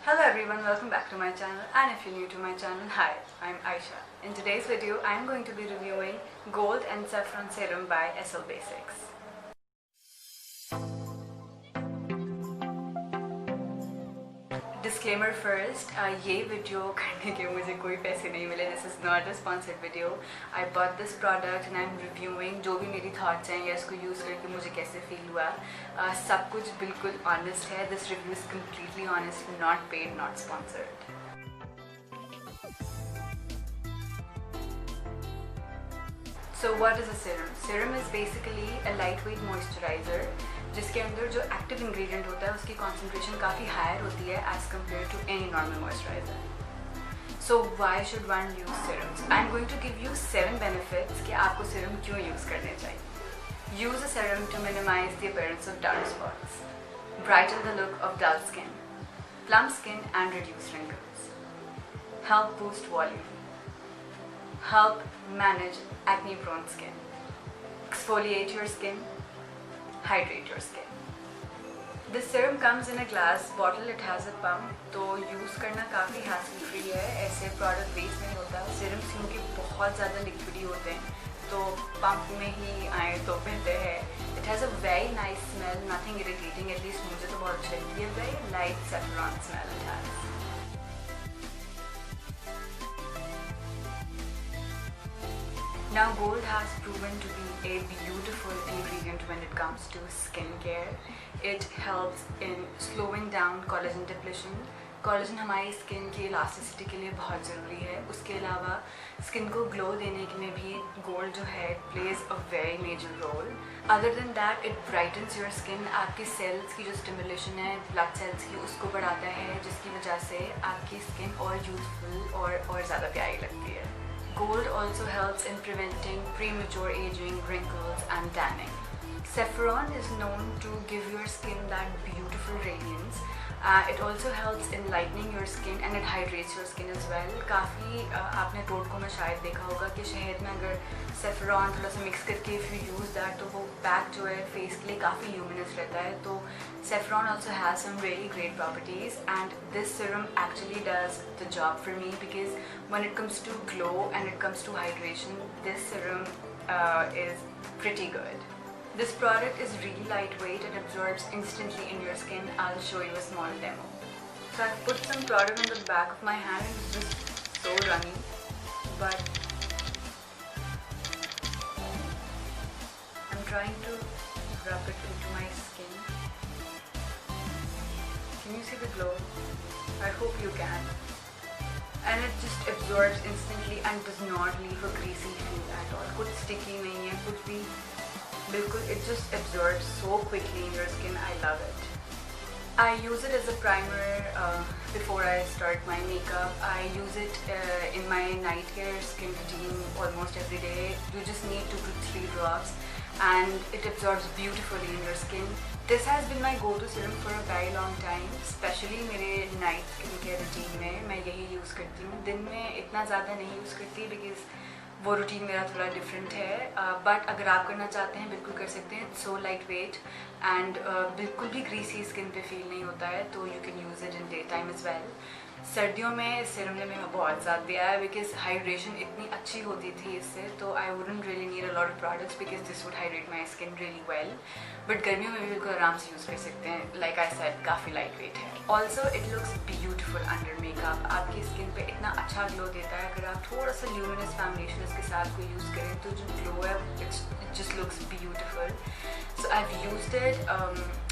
Hello everyone, welcome back to my channel, and if you're new to my channel, hi, I'm Aisha. In today's video, I'm going to be reviewing Gold and Saffron Serum by SL Basics. Disclaimer first, ये video करने के मुझे कोई पैसे नहीं मिले. This is not a sponsored video. I bought this product and I'm reviewing जो भी मेरी thoughts हैं या इसको use करके मुझे कैसे feel हुआ. सब कुछ बिल्कुल honest है. This review is completely honest, not paid, not sponsored. So what is a serum? Serum is basically a lightweight moisturizer जिसके अंदर जो एक्टिव इंग्रेडिएंट होता है उसकी कॉन्सेंट्रेशन काफ़ी हायर होती है as compare to any normal moisturiser. So why should one use serums? I am going to give you 7 benefits कि आपको सीरम क्यों यूज़ करने चाहिए. Use a serum to minimise the appearance of dark spots, brighten the look of dull skin, plump skin and reduce wrinkles, help boost volume, help manage acne prone skin, exfoliate your skin, hydrate your skin. This serum comes in a glass bottle. It has a pump, तो use करना काफ़ी hassle free है. ऐसे product waste नहीं होता. Serums क्योंकि बहुत ज़्यादा लिक्विडी होते हैं तो पंप में ही आए तो बेहतर है. It has a very nice smell, nothing irritating. At least मुझे तो बहुत अच्छी लगती है. Very light saffron smell it has. Now Gold has proven to be a beautiful ingredient when it comes to skincare. It helps in slowing down collagen depletion. Collagen हमारी skin की elasticity के लिए बहुत ज़रूरी है. उसके अलावा स्किन को ग्लो देने में भी गोल्ड जो है plays a very major role. Other than that it brightens your skin. आपकी सेल्स की जो स्टिमुलेशन है ब्लड सेल्स की उसको बढ़ाता है जिसकी वजह से आपकी स्किन और यूथफुल और ज़्यादा प्यारी लगती है. Gold also helps in preventing premature aging, wrinkles and tanning. Saffron is known to give your skin that beautiful radiance. It also helps in lightening your skin and it hydrates your skin as well. काफ़ी आपने टोटकों में शायद देखा होगा कि शहद में अगर saffron थोड़ा सा मिक्स करके if you use that तो वो पैक जो है फेस के लिए काफ़ी luminous रहता है. तो saffron also has some really great properties and this serum actually does the job for me because when it comes to glow and it comes to hydration, this serum is pretty good. This product is really lightweight. It absorbs instantly in your skin. I'll show you a small demo. So I've put some product on the back of my hand and it's just so runny, but I'm trying to rub it into my skin. Can you see the glow? I hope you can. And it just absorbs instantly and does not leave a greasy feel at all. कुछ sticky नहीं है, कुछ भी बिल्कुल. It just absorbs so quickly in your skin. I love it. I use it as a primer before I start my makeup. I use it in my night care skin routine almost every day. You just need 2 to 3 drops and it absorbs beautifully in your skin. This has been my go-to serum for a very long time. Especially मेरे night skin care routine में मैं यही use करती हूँ. दिन में इतना ज़्यादा नहीं use करती because वो रूटीन मेरा थोड़ा डिफरेंट है. बट अगर आप करना चाहते हैं बिल्कुल कर सकते हैं. सो लाइट वेट एंड बिल्कुल भी ग्रीसी स्किन पे फील नहीं होता है तो you can use it in day time as well. सर्दियों में सीरम ने मेरा बहुत साथ दिया है बिकॉज हाइड्रेशन इतनी अच्छी होती थी इससे तो I wouldn't really need a lot of products because this would hydrate my skin really well. But गर्मियों में भी बिल्कुल आराम से यूज़ कर सकते हैं. लाइक आई सेड काफ़ी लाइट वेट है. Also it looks beautiful under makeup. आपकी स्किन पे इतना अच्छा ग्लो देता है. अगर आप थोड़ा सा ल्यूमिनस फाउंडेशन इसके साथ को यूज़ करें तो जो ग्लो है it just looks beautiful. So I have used it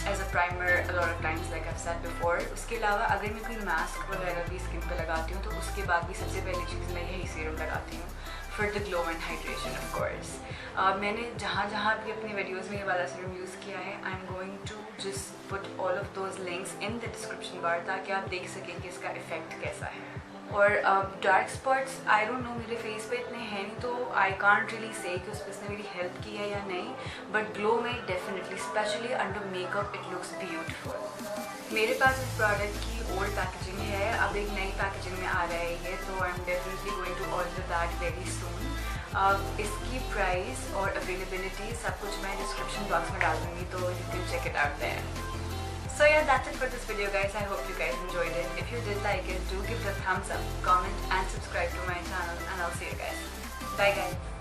as a primer a lot of times like I have said before. उसके अलावा अगर मैं कोई मास्क वगैरह भी स्किन पे लगाती हूँ तो उसके बाद भी सबसे पहली चीज़ मैं यही सीरम लगाती हूँ for the glow and hydration of course. मैंने जहाँ भी अपनी वीडियोज़ में ये वाला सीरम यूज़ किया है I am going to just put all of those links in the description bar ताकि आप देख सकें कि इसका इफेक्ट कैसा है. और dark spots I don't know मेरे फेस पे इतने हैं नहीं तो आई कांट रियली से कि उस पर इसने मेरी हेल्प की है या नहीं. बट ग्लो में definitely specially under makeup it looks beautiful. मेरे पास इस प्रोडक्ट की ओल्ड पैकेजिंग है. अब एक नई पैकेजिंग में आ रहा है ये तो I am definitely going to order that very soon. इसकी प्राइस और अवेलेबिलिटी सब कुछ मैं डिस्क्रिप्शन बॉक्स में डाल दूँगी तो you can check it out there. So yeah, that's it for this video guys. I hope you guys enjoyed it. If you you did like it, do give it a thumbs up, comment and subscribe to my channel, and I'll see you guys. Bye guys.